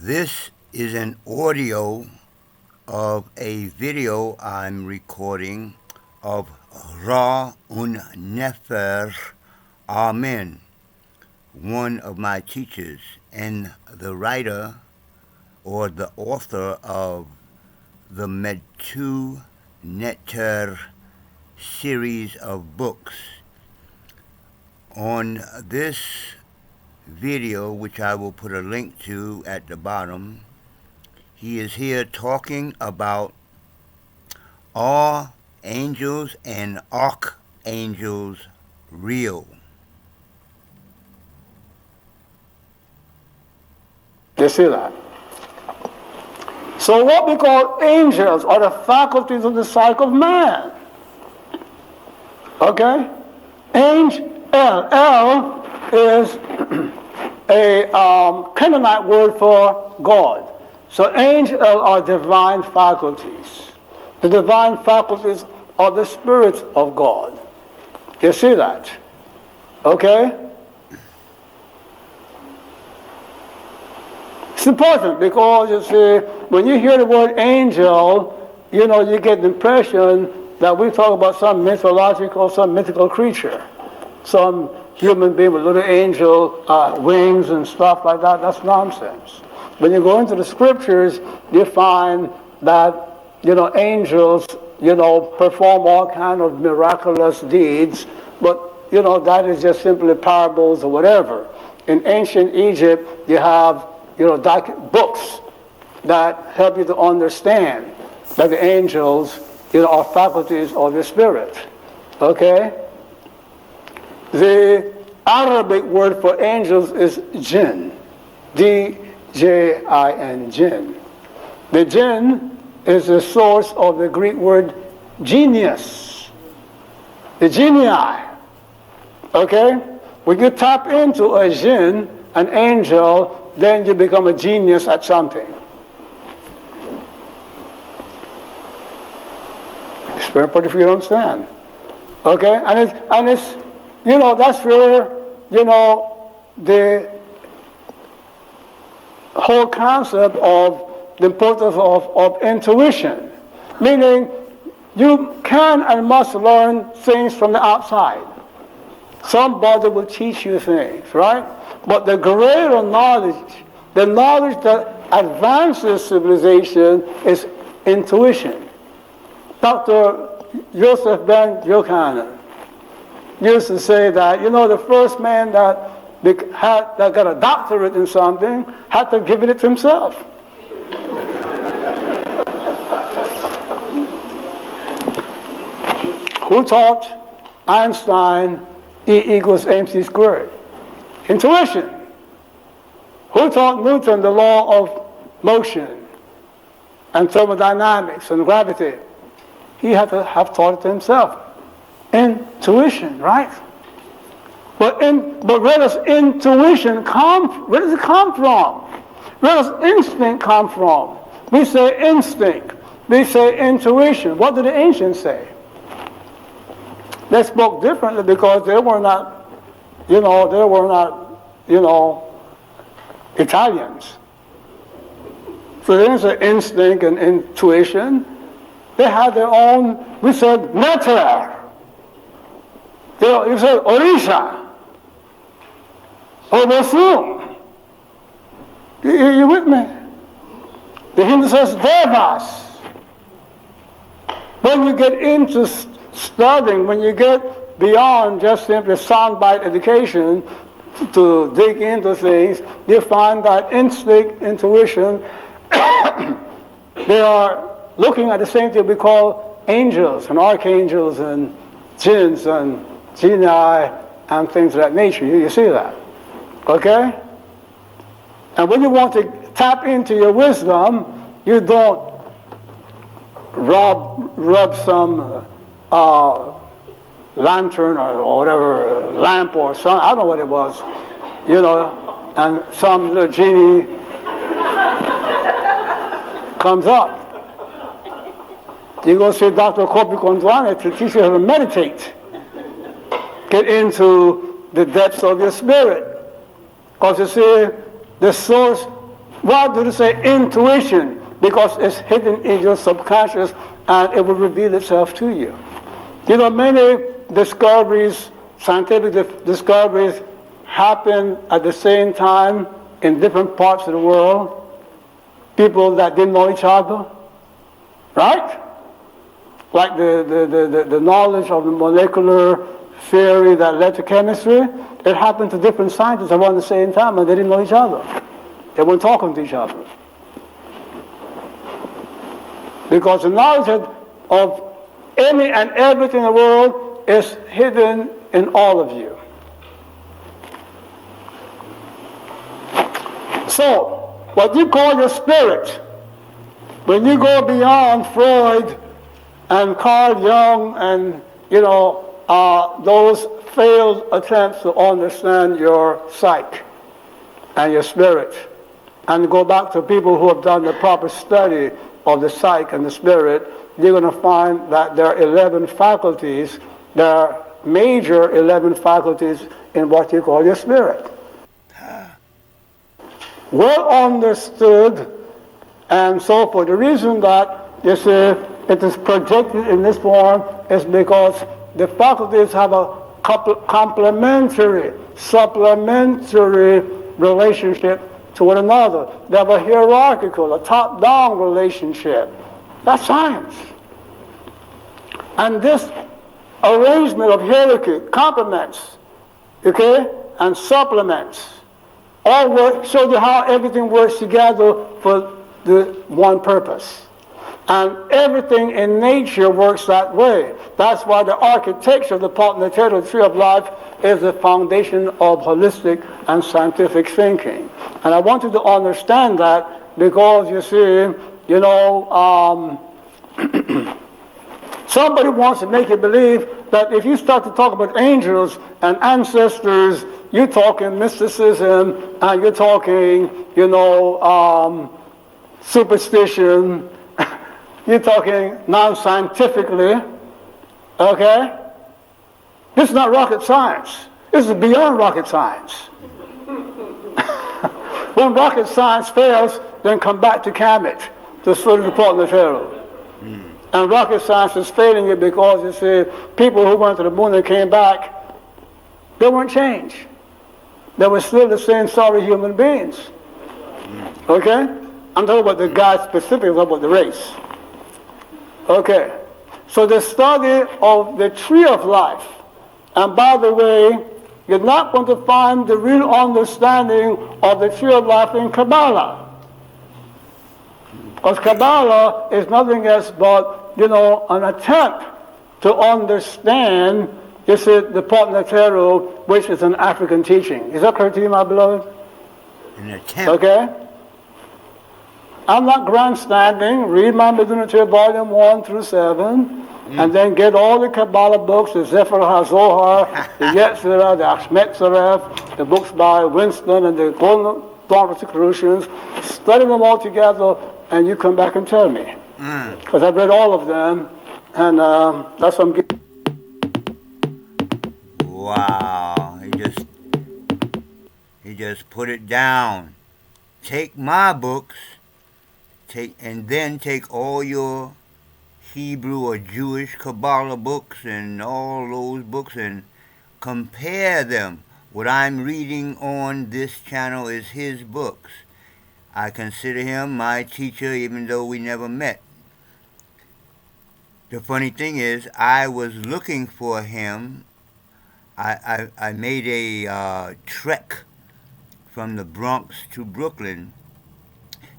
This is an audio of a video I'm recording of Ra un Nefer Amen, one of my teachers and the writer or the author of the Metu Neter series of books. On this video, which I will put a link to at the bottom, he is here talking about are angels and archangels real? You see that? So what we call angels are the faculties of the psyche of man. Okay? L is a Canaanite word for God. So angels are divine faculties. The divine faculties are the spirits of God. You see that? Okay? It's important because, you see, when you hear the word angel, you get the impression that we talk about some mythological, some mythical creature, some human being with little angel wings and stuff like that. That's nonsense. When you go into the scriptures, you find that, angels, perform all kind of miraculous deeds, but, that is just simply parables or whatever. In ancient Egypt, you have, books that help you to understand that the angels, are faculties of the spirit. Okay? The Arabic word for angels is jinn. D-J-I-N, jinn. The jinn is the source of the Greek word genius. The genii. Okay? When you tap into a jinn, an angel, then you become a genius at something. It's very important for you to understand. Okay? And it's that's where, the whole concept of the importance of intuition. Meaning, you can and must learn things from the outside. Somebody will teach you things, right? But the greater knowledge, the knowledge that advances civilization is intuition. Dr. Joseph Ben Jochanan used to say that, the first man that got a doctorate in something had to give it to himself. Who taught Einstein E equals mc squared? Intuition. Who taught Newton the law of motion and thermodynamics and gravity? He had to have taught it to himself. Intuition, right? But where does intuition where does it come from? Where does instinct come from? We say instinct. We say intuition. What did the ancients say? They spoke differently because they were not, Italians. So they didn't say instinct and intuition. They had their own, we said Neter. You said Orisha. Obosu. You with me? The Hindu says Devas. When you get into studying, when you get beyond just simply soundbite education to dig into things, you find that instinct, intuition, they are looking at the same thing we call angels and archangels and jinns and genii and things of that nature. You see that? Okay? And when you want to tap into your wisdom, you don't rub some lantern or whatever, lamp or something, I don't know what it was, and some little genie comes up. You go see Dr. Kopi Kondwane to teach you how to meditate. Get into the depths of your spirit. Because you see, the source Why do they say intuition? Because it's hidden in your subconscious and it will reveal itself to you. You know, many discoveries, scientific discoveries, happen at the same time in different parts of the world. People that didn't know each other, right? Like the knowledge of the molecular theory that led to chemistry, it happened to different scientists around the same time and they didn't know each other. They weren't talking to each other. Because the knowledge of any and everything in the world is hidden in all of you. So, what you call your spirit, when you go beyond Freud and Carl Jung and, those failed attempts to understand your psyche and your spirit, and go back to people who have done the proper study of the psyche and the spirit, you're going to find that there are 11 faculties, there are major 11 faculties in what you call your spirit. Well understood and so forth. The reason that you see it is projected in this form is because the faculties have a complementary, supplementary relationship to one another. They have a hierarchical, a top-down relationship. That's science. And this arrangement of hierarchy complements, and supplements. All work shows you how everything works together for the one purpose. And everything in nature works that way. That's why the architecture of the Neter, the tree of life, is the foundation of holistic and scientific thinking. And I want you to understand that because you see, somebody wants to make you believe that if you start to talk about angels and ancestors, you're talking mysticism and you're talking, superstition, you're talking non-scientifically, okay? This is not rocket science. This is beyond rocket science. When rocket science fails, then come back to Kemet to study the Port Neter. And rocket science is failing it because, you see, people who went to the moon and came back, they weren't changed. They were still the same sorry human beings. Okay? I'm talking about the guy specifically, about the race. Okay. So the study of the tree of life, and by the way, you're not going to find the real understanding of the tree of life in Kabbalah. Because Kabbalah is nothing else but, an attempt to understand, the Port Neter, which is an African teaching. Is that correct to you, my beloved? An attempt. Okay? I'm not grandstanding. Read my Metu Neter, volume 1 through 7, and then get all the Kabbalah books, the Nefer HaZohar, the Yetzirah, the Ashmetzaref, the books by Winston, and the Golden Dawn Rosicrucians. Study them all together, and you come back and tell me. Because I've read all of them, and that's what I'm getting. Wow, he just put it down. Take my books, and then take all your Hebrew or Jewish Kabbalah books and all those books and compare them. What I'm reading on this channel is his books. I consider him my teacher even though we never met. The funny thing is, I was looking for him. I made a trek from the Bronx to Brooklyn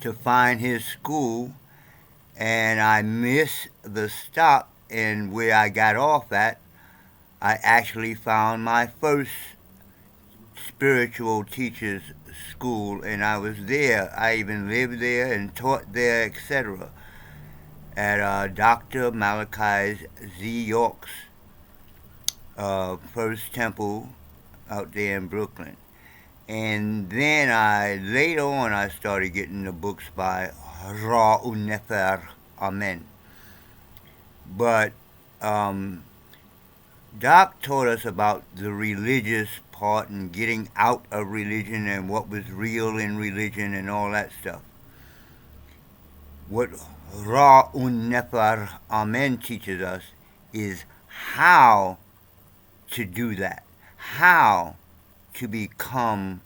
to find his school, and I missed the stop, and where I got off at, I actually found my first spiritual teacher's school, and I was there. I even lived there and taught there, etc., at Dr. Malachi Z. York's first temple out there in Brooklyn. And then later on, I started getting the books by Nefer, Amen. But Doc taught us about the religious part and getting out of religion and what was real in religion and all that stuff. What Ra un Nefer Amen teaches us is how to do that, how to become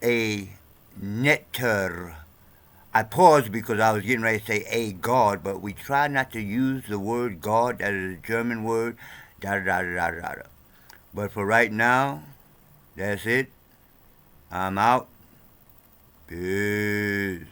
a Neter. I paused because I was getting ready to say a God, but we try not to use the word God, that is a German word, da da da da da da. But for right now, that's it. I'm out. Peace.